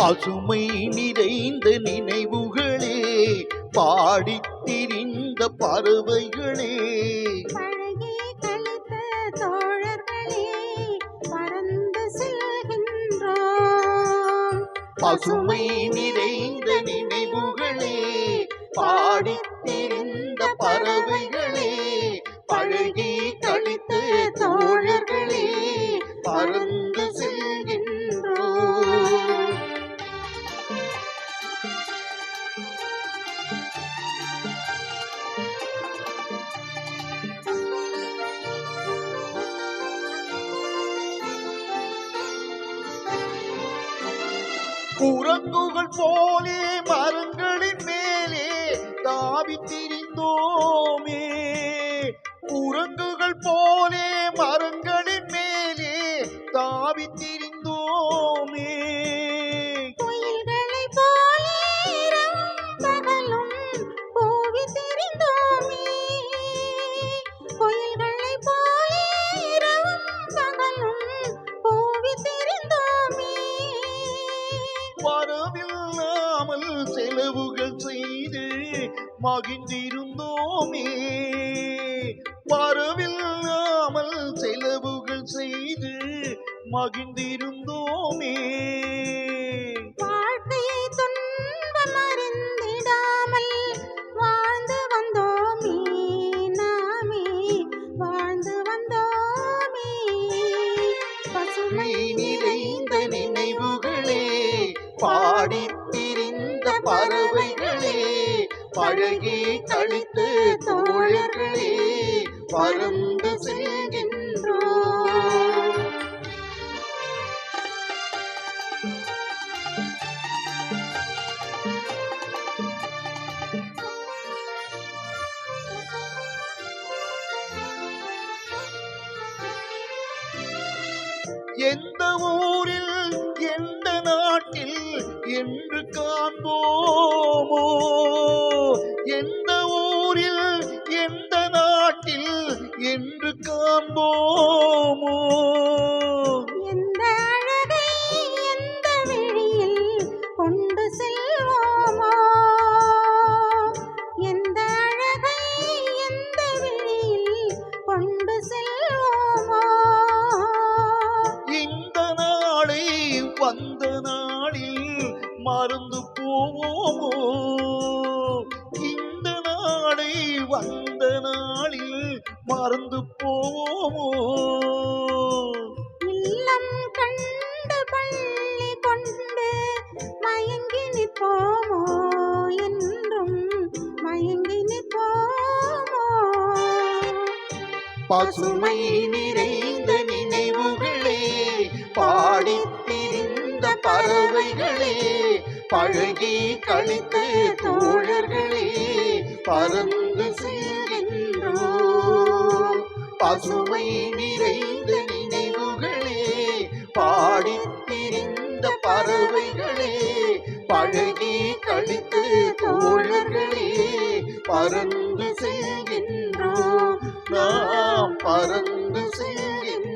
பசுமை நிறைந்த நினைவுகளே, பாடித் திரிந்த பறவைகளே, பழகி கழித்த தோழர்களே, பறந்து செல்கின்றோம். பசுமை நிறைந்த நினைவுகளே, பாடித் திரிந்த பறவைகளே, பழகி கழித்த தோழர்களே, பறந்து செல்கின்றோம். குரங்குகள் போலே மரங்களின் மேலே தாவித் திரிந்தோமே, குரங்குகள் போலே மரங்களின் மேலே தாவித் திரிந்தோமே. குயில்களைப் போலே இரவும் பகலும் கூவித் திரிந்தோமே, குயில்களைப் போலே இரவும் பகலும் கூவித் திரிந்தோமே. வரவில்லாமல் செலவுகள் செய்து மகிழ்ந்திருந்தோமே, வரவில்லாமல் செலவுகள் செய்து மகிழ்ந்திருந்தோமே. வாழ்க்கையை துன்பம் அறிந்திடாமல் வாழ்ந்து வந்தோமே, நாமே வாழ்ந்து வந்தோமே. பசுமை நிறைந்த நினைவுகளே, பாடித் திரிந்த பறவைகளே, பழகி கழித்த தோழர்களே, பறந்து செல்கின்றோம். எந்த ஊரில் எந்த நாட்டில் என்று காண்போமோ, எந்த ஊரில் எந்த நாட்டில் என்று காண்போமோ. எந்த அழகை எந்த விழியில் கொண்டு செல்வோமோ, எந்த அழகை எந்த விழியில் கொண்டு செல்வோமோ. இந்த நாளை வந்த நாளில் மறந்து போவோமோ, இந்த நாளை வந்த நாளில் மறந்து போவோமோ. இல்லம் கண்டு பள்ளி கொண்டு மயங்கி நிற்போமோ, என்றும் மயங்கி நிற்போமோ. பசுமை நிறைந்த நினைவுகளே, பாடித் திரிந்த பறவைகளே, பழகி கழித்த தோழர்களே, பறந்து செல்கின்றோம். பசுமை நிறைந்த நினைவுகளே, பாடித் திரிந்த பறவைகளே, பழகி கழித்த தோழர்களே, பறந்து செல்கின்றோம். நாம் பறந்து செல்கின்றோம்.